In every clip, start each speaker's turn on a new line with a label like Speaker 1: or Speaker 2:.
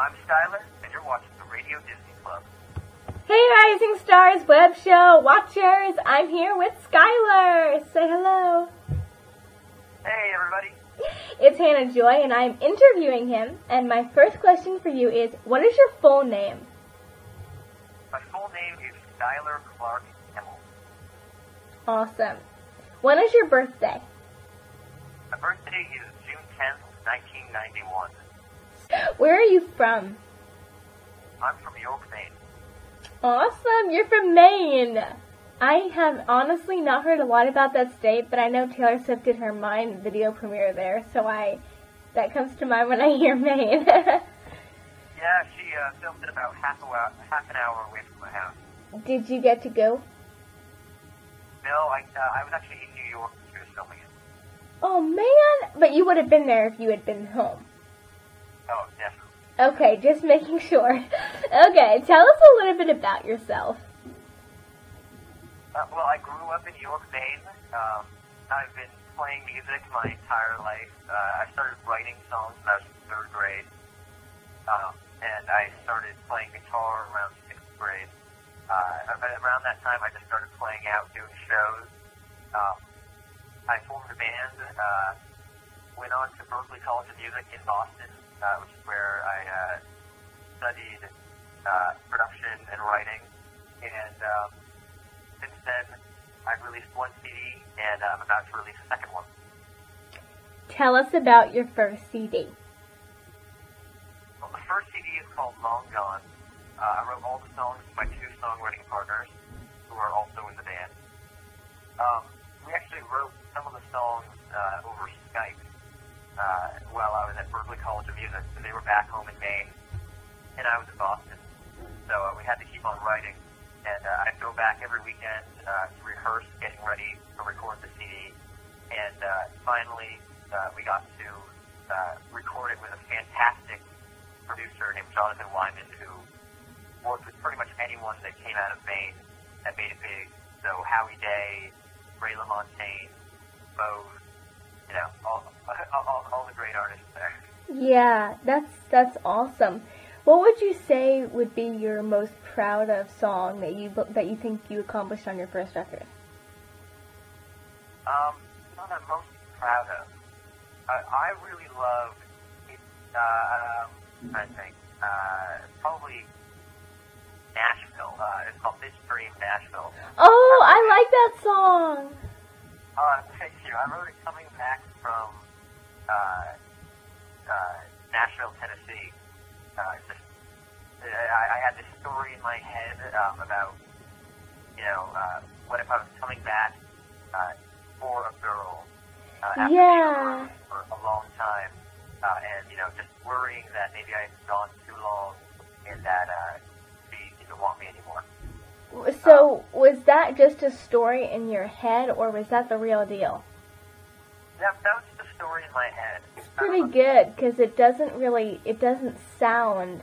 Speaker 1: I'm Skyler, and you're watching the Radio Disney Club.
Speaker 2: Hey Rising Stars web show watchers, I'm here with Skyler. Say hello.
Speaker 1: Hey everybody.
Speaker 2: It's Hannah Joy and I'm interviewing him, and my first question for you is, what is your full name?
Speaker 1: My full name is Skyler Clark-Hamel.
Speaker 2: Awesome. When is your birthday?
Speaker 1: My birthday is June 10th, 1991.
Speaker 2: Where are you from?
Speaker 1: I'm from York, Maine.
Speaker 2: Awesome, you're from Maine. I have honestly not heard a lot about that state, but I know Taylor Swift did her Mine video premiere there, so that comes to mind when I hear Maine.
Speaker 1: Yeah, she filmed it about half an hour away from my house.
Speaker 2: Did you get to go?
Speaker 1: No, I was actually in New York when she was filming it.
Speaker 2: Oh man, but you would have been there if you had been home.
Speaker 1: Oh, definitely.
Speaker 2: Okay, just making sure. Okay, tell us a little bit about yourself.
Speaker 1: Well, I grew up in York, Maine. I've been playing music my entire life. I started writing songs when I was in 3rd grade. And I started playing guitar around 6th grade. Around that time, I just started playing out, doing shows. I formed a band, went on to Berklee College of Music in Boston, which is where I studied production and writing. And since then, I've released one CD, and I'm about to release a second one.
Speaker 2: Tell us about your first CD.
Speaker 1: Well, the first CD is called Long Gone. I wrote all the songs with my 2 songwriting partners, who are also in the band. We actually wrote some of the songs over Skype while I was at Berklee College of Music. So they were back home in Maine, and I was in Boston. So we had to keep on writing. And I'd go back every weekend to rehearse, getting ready to record the CD. And finally, we got to record it with a fantastic producer named Jonathan Wyman, who worked with pretty much anyone that came out of Maine that made it big. So Howie Day, Ray LaMontagne, Bose, you know, all the great artists there.
Speaker 2: Yeah, that's awesome. What would you say would be your most proud of song that you think you accomplished on your first record?
Speaker 1: What I'm most proud of, I really love. I think probably Nashville. It's called This Dream Nashville.
Speaker 2: Oh, I like that song.
Speaker 1: Thank you. I wrote it coming back from Nashville, Tennessee. I had this story in my head about, what if I was coming back for a girl after being alone for a long time, and, just worrying that maybe I had gone too long and that she didn't want me anymore.
Speaker 2: So, was that just a story in your head, or was that the real deal?
Speaker 1: That was just a story in my head.
Speaker 2: It's pretty good, because it doesn't sound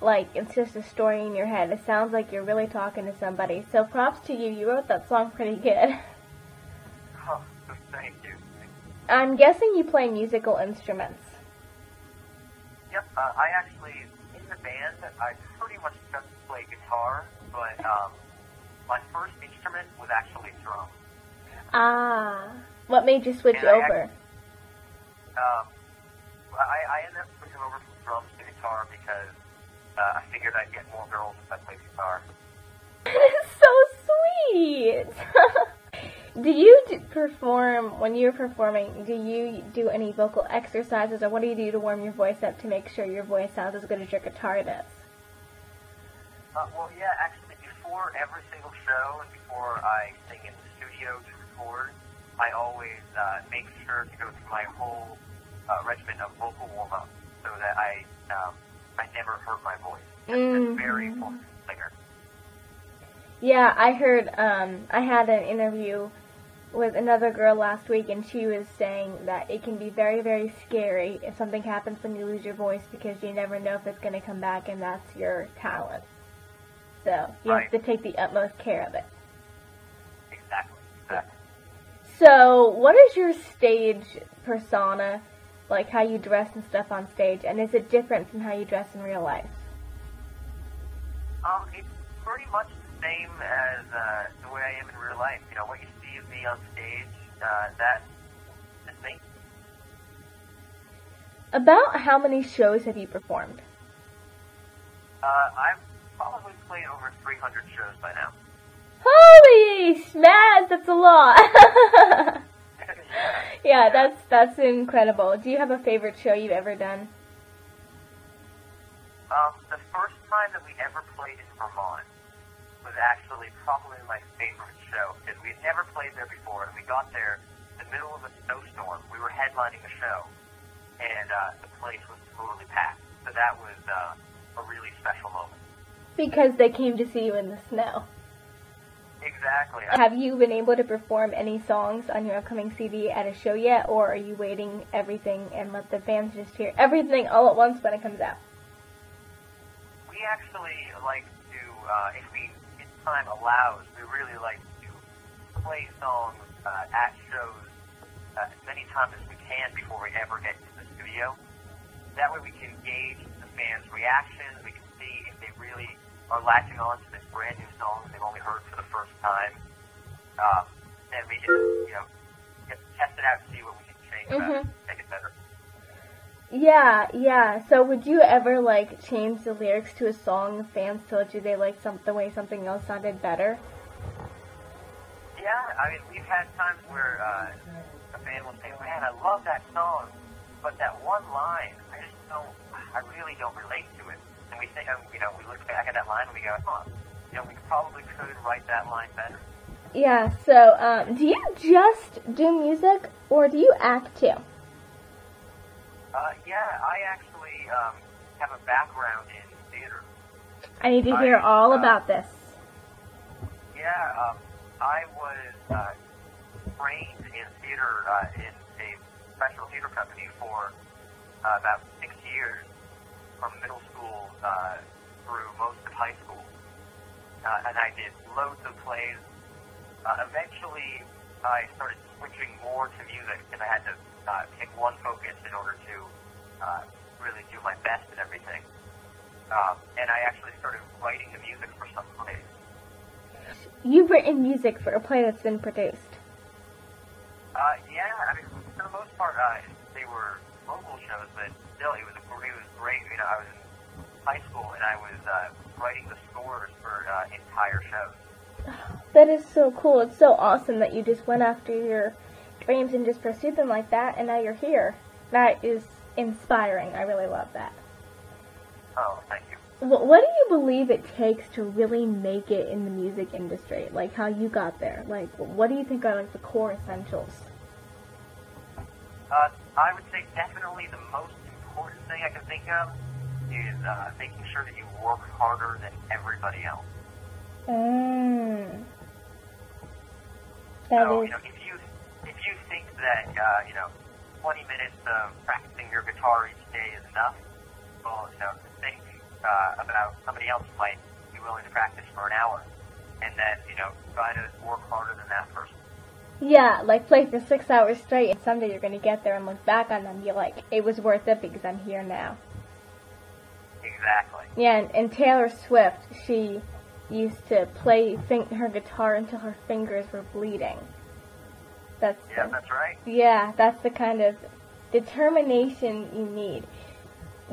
Speaker 2: like it's just a story in your head. It sounds like you're really talking to somebody. So props to you. You wrote that song pretty good.
Speaker 1: Oh, thank you.
Speaker 2: I'm guessing you play musical instruments.
Speaker 1: Yep, I actually, in the band, I pretty much just play guitar, but my first instrument was actually drums.
Speaker 2: Ah, what made you switch over?
Speaker 1: I ended up switching over from drums to guitar because I figured I'd get more girls if I played guitar.
Speaker 2: So sweet! Do you perform, when you're performing, do you do any vocal exercises, or what do you do to warm your voice up to make sure your voice sounds as good as your guitar does?
Speaker 1: Well, yeah, actually, before every single show and before I sing in the studio to record, I always make sure to go through my whole regimen of vocal warm-up so that I never hurt my voice. It's very important to a singer.
Speaker 2: Yeah, I heard, I had an interview with another girl last week, and she was saying that it can be very, very scary if something happens when you lose your voice, because you never know if it's going to come back, and that's your talent. So you have to take the utmost care of it.
Speaker 1: Exactly.
Speaker 2: So what is your stage persona like how you dress and stuff on stage, and is it different from how you dress in real life?
Speaker 1: It's pretty much the same as the way I am in real life. You know, what you see of me on stage, that's me.
Speaker 2: About how many shows have you performed?
Speaker 1: I've probably played over 300 shows by now.
Speaker 2: Holy smaz, that's a lot. Yeah, that's incredible. Do you have a favorite show you've ever done?
Speaker 1: The first time that we ever played in Vermont was actually probably my favorite show, because we had never played there before, and we got there in the middle of a snowstorm. We were headlining the show, and the place was totally packed. So that was a really special moment.
Speaker 2: Because they came to see you in the snow.
Speaker 1: Exactly.
Speaker 2: Have you been able to perform any songs on your upcoming CD at a show yet, or are you waiting everything and let the fans just hear everything all at once when it comes out?
Speaker 1: We actually like to, if time allows, we really like to play songs at shows as many times as we can before we ever get to the studio. That way we can gauge the fans' reactions, we can see if they really are latching on to this brand new song that they've only heard for the first time. And we can, get to test it out and see what we can change about it, make it better.
Speaker 2: Yeah. So would you ever, change the lyrics to a song if fans told you they liked the way something else sounded better?
Speaker 1: Yeah, I mean, we've had times where a fan will say, man, I love that song, but that one line, I really don't relate to it. And we think, we look back at that line and we go, we probably could write that line better.
Speaker 2: Yeah, so, do you just do music, or do you act too?
Speaker 1: Yeah, I actually have a background in theater.
Speaker 2: I need to hear all about this.
Speaker 1: Yeah, I was trained in theater in a professional theater company for about 6 years, from middle school through most of high school. And I did loads of plays. Eventually, I started switching more to music because I had to pick one focus in order to really do my best at everything. And I actually started writing the music for some plays.
Speaker 2: You've written music for a play that's been produced.
Speaker 1: Yeah, I mean, for the most part, they were local shows, but still, it was great. I was in high school, and I was writing the scores for entire shows.
Speaker 2: That is so cool. It's so awesome that you just went after your dreams and just pursued them like that, and now you're here. That is inspiring. I really love that.
Speaker 1: Oh, thank you.
Speaker 2: What do you believe it takes to really make it in the music industry? Like, how you got there? Like, what do you think are, the core essentials?
Speaker 1: I would say definitely the most important thing I can think of is making sure that you work harder than everybody else. If you think that 20 minutes of practicing your guitar each day is enough, well, think about somebody else who might be willing to practice for an hour, and then try to work harder than that person.
Speaker 2: Yeah, play for 6 hours straight, and someday you're going to get there and look back on them and be like, it was worth it because I'm here now.
Speaker 1: Exactly.
Speaker 2: Yeah, and Taylor Swift, she used to play her guitar until her fingers were bleeding. That's
Speaker 1: right.
Speaker 2: Yeah, that's the kind of determination you need.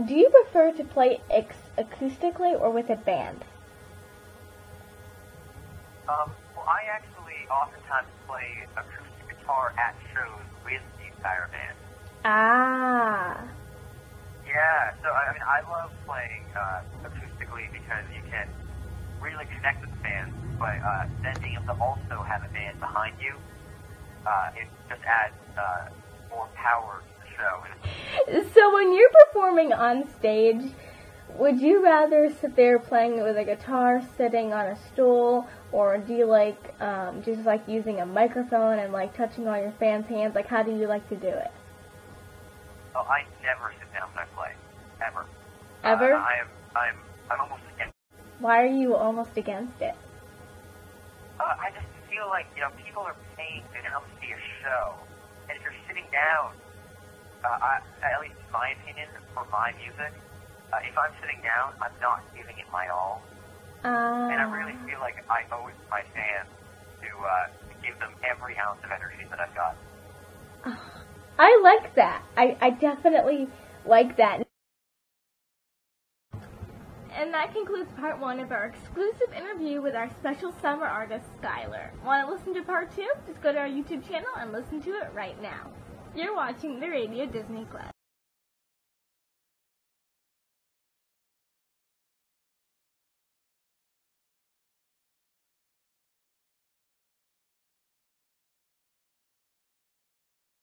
Speaker 2: Do you prefer to play acoustically or with a band?
Speaker 1: Well, I actually oftentimes play acoustic guitar at shows with the entire band.
Speaker 2: Ah.
Speaker 1: Yeah, so I love playing acoustically because you can really connect with the fans, but then being able to also have a band behind you, it just adds more power to the show. So
Speaker 2: when you're performing on stage, would you rather sit there playing with a guitar sitting on a stool, or do you just like using a microphone and touching all your fans' hands? How do you like to do it?
Speaker 1: Oh, I never sit down when I play, ever.
Speaker 2: Ever?
Speaker 1: I'm almost against it.
Speaker 2: Why are you almost against it?
Speaker 1: I just feel like, people are paying to come see a show, and if you're sitting down, at least in my opinion, for my music, if I'm sitting down, I'm not giving it my all. And I really feel like I owe it to my fans to give them every ounce of energy that I've got.
Speaker 2: I like that. I definitely like that. And that concludes part 1 of our exclusive interview with our special summer artist, Skyler. Want to listen to part 2? Just go to our YouTube channel and listen to it right now. You're watching the Radio Disney Club.